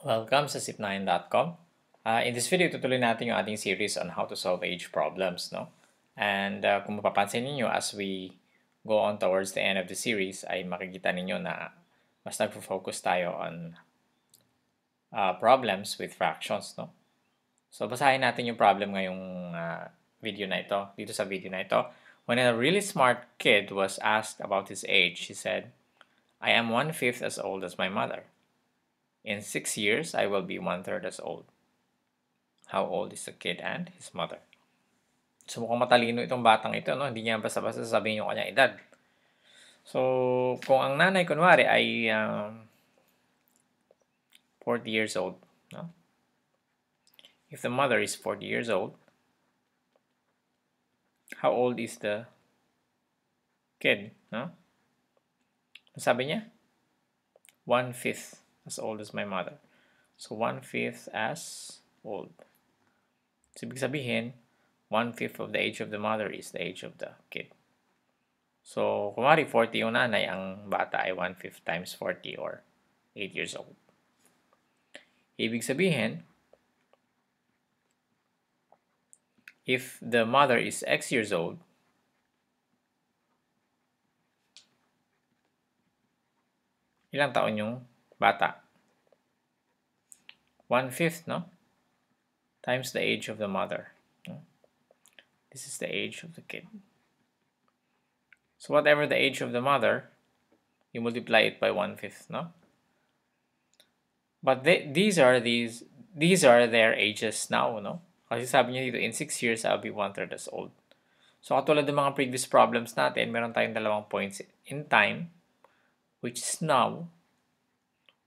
Welcome sa zip9.com. In this video, tutuloy natin yung ating series on how to solve age problems, no? And kung mapapansin niyo as we go on towards the end of the series, ay makikita ninyo na mas nagfo-focus tayo on problems with fractions, no? So, basahin natin yung problem ngayong video na ito, dito sa video na ito. When a really smart kid was asked about his age, he said, I am 1/5 as old as my mother. In 6 years, I will be 1/3 as old. How old is the kid and his mother? So, mukhang matalino itong batang ito, no? Hindi niya basta-basta sasabihin yung kanyang edad. So, kung ang nanay, kunwari, ay 40 years old, no? If the mother is 40 years old, how old is the kid, no? Sabi niya, 1/5 as old as my mother. So, 1/5 as old. So, ibig sabihin, 1/5 of the age of the mother is the age of the kid. So, kumari 40 yung nanay, ang bata ay 1/5 times 40 or 8 years old. Ibig sabihin, if the mother is X years old, ilang taon yung bata? 1/5, no? Times the age of the mother. This is the age of the kid. So whatever the age of the mother, you multiply it by 1/5, no? But these are their ages now, no? Kasi sabi niya dito, in 6 years, I'll be 1/3 as old. So katulad ng mga previous problems natin, meron tayong dalawang points in time, which is now,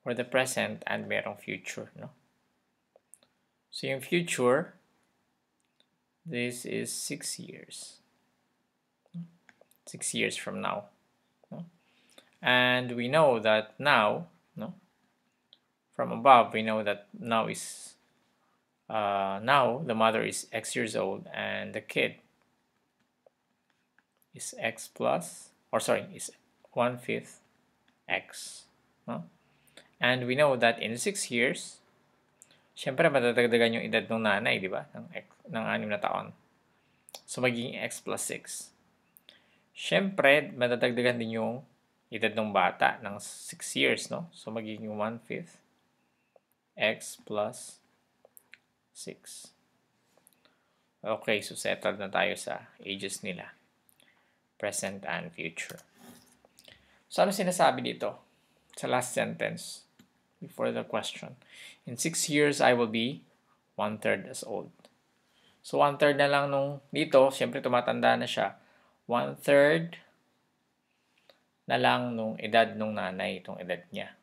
or the present, and merong future, no? So yung future, this is 6 years. 6 years from now. No? And we know that now, no? From above, we know that now is, now the mother is X years old and the kid is X plus, or sorry, is 1/5 X. No? And we know that in 6 years, syempre madadagdagan yung edad ng nanay, di ba? Ng 6 na taon. So, magiging X plus 6. Syempre, madadagdagan din yung edad ng bata ng 6 years, no? So, magiging 1/5 X plus 6. Okay, so settled na tayo sa ages nila. Present and future. So, ano sinasabi dito? Sa last sentence, before the question. In 6 years, I will be 1/3 as old. So, 1/3 na lang nung dito, syempre tumatanda na siya. 1/3 na lang nung edad nung nanay, itong edad niya.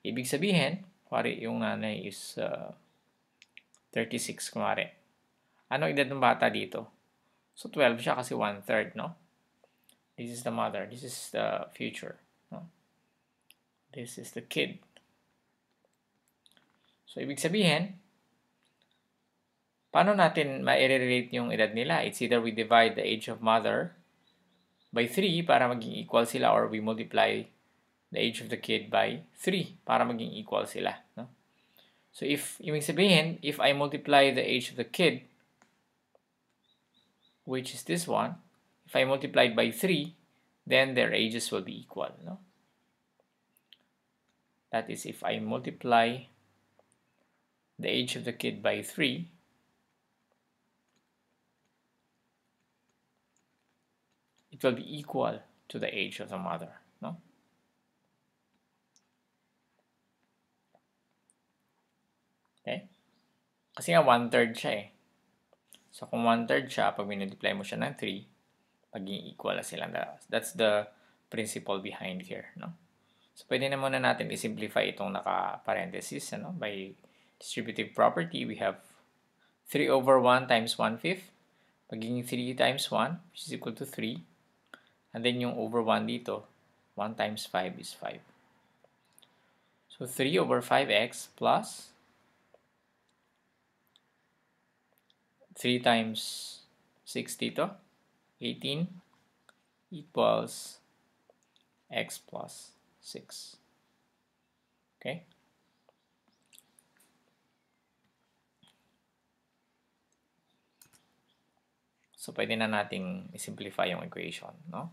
Ibig sabihin, kumari yung nanay is 36, kumari. Ano edad ng bata dito? So, 12 siya kasi 1/3, no? This is the mother. This is the future. No? This is the kid. So, ibig sabihin, paano natin ma-relate yung edad nila? It's either we divide the age of mother by 3 para maging equal sila, or we multiply the age of the kid by 3 para maging equal sila. No? So, ibig sabihin, if I multiply the age of the kid, which is this one, if I multiply it by 3, then their ages will be equal. No? That is, if I multiply the age of the kid by 3, it will be equal to the age of the mother. No? Okay? Kasi nga 1/3 siya eh. So, kung 1/3 siya, pag minultiply mo siya ng 3, maging equal na silang dalawa. That's the principle behind here. No? So, pwede na muna natin i-simplify itong naka-parenthesis. Ano? By distributive property, we have 3/1 times 1/5. Magiging 3 times 1, which is equal to 3. And then yung over 1 dito, 1 times 5 is 5. So, 3/5x plus 3 times 6 dito, 18, equals x plus 6. Okay? So, pwede na nating i-simplify yung equation, no?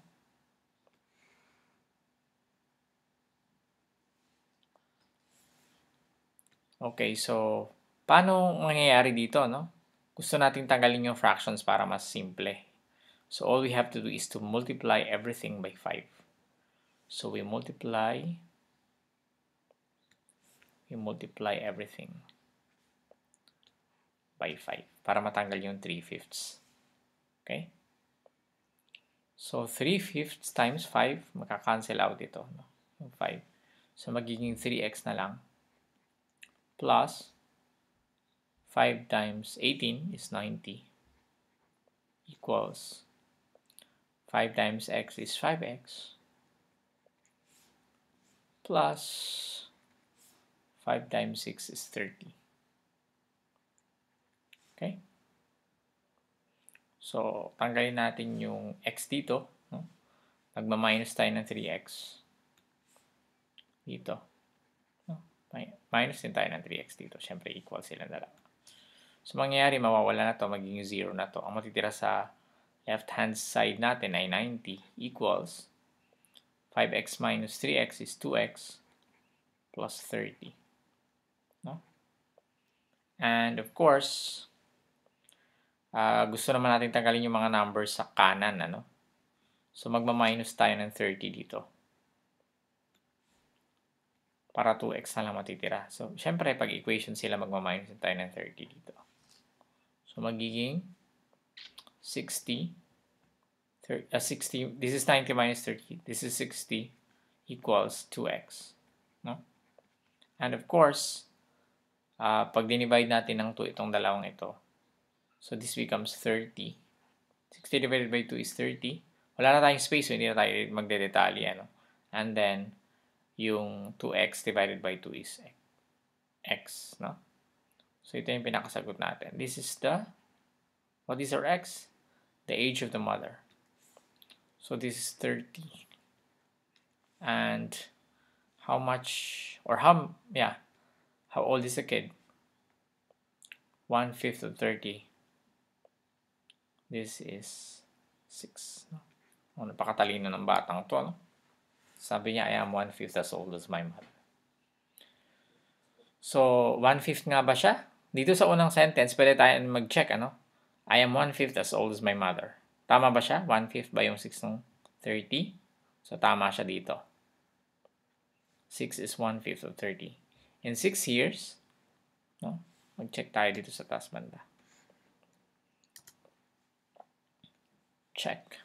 Okay, so, paano mangyayari dito, no? Gusto nating tanggalin yung fractions para mas simple. So, all we have to do is to multiply everything by 5. So, we multiply everything by 5 para matanggal yung 3/5. Okay? So, 3/5 times 5, makakancel out ito, no? Yung 5. So, magiging 3x na lang. Plus, 5 times 18 is 90. Equals 5 times x is 5x. Plus 5 times 6 is 30. Okay? So, tanggalin natin yung x dito. No? Magma-minus tayo ng 3x. Dito. No? Minus din tayo ng 3x dito. Siyempre, equal sila dalawa. So, mangyayari, mawawala na to, magiging 0 na to. Ang matitira sa left-hand side natin ay 90 equals 5x minus 3x is 2x plus 30. No? And of course, gusto naman natin tanggalin yung mga numbers sa kanan, ano? So, magma-minus tayo ng 30 dito. Para 2x na lang matitira. So, syempre, pag equation sila, magma-minus tayo ng 30 dito. So, magiging 60. This is 90 minus 30. This is 60 equals 2x. No? And of course, pag dinivide natin ng 2 itong dalawang ito, so this becomes 30. 60 divided by 2 is 30. Wala na tayong space, so hindi na tayo magdedetalye. Ano? And then, yung 2x divided by 2 is x. No? So, ito yung pinakasagot natin. This is what is our x? The age of the mother. So, this is 30. And how old is the kid? 1/5 of 30. This is 6. No? Napakatalino ng batang to, no? Sabi niya, I am 1/5 as old as my mother. So, 1/5 nga ba siya? Dito sa unang sentence, pwede tayo mag-check, ano? I am 1/5 as old as my mother. Tama ba siya? 1/5 ba yung 6 ng 30? So, tama siya dito. 6 is 1/5 of 30. In 6 years, no? Mag-check tayo dito sa taas banda. Check.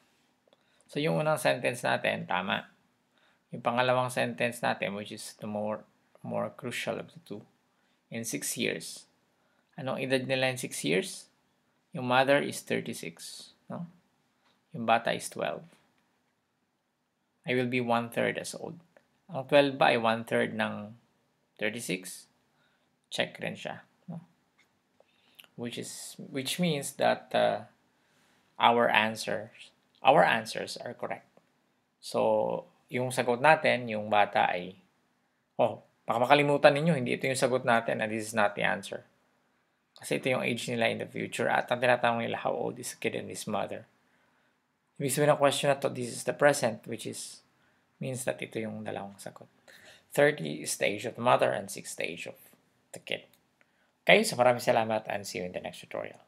So, yung unang sentence natin, tama. Yung pangalawang sentence natin, which is the more crucial of the two, in 6 years. Anong edad nila in 6 years? Yung mother is 36. No? Yung bata is 12. I will be 1/3 as old. Ang 12 ba ay 1/3 ng 36? Check rin siya. No? Which means that our answers are correct. So, yung sagot natin, yung bata ay, baka makalimutan ninyo, hindi ito yung sagot natin and this is not the answer. Kasi ito yung age nila in the future at ang tinatanong nila, how old is the kid and his mother? Ibig sabihin ng question na to, this is the present, which means that ito yung dalawang sagot. 30 is the age of the mother and 6 the age of the kid. Okay, so maraming salamat and see you in the next tutorial.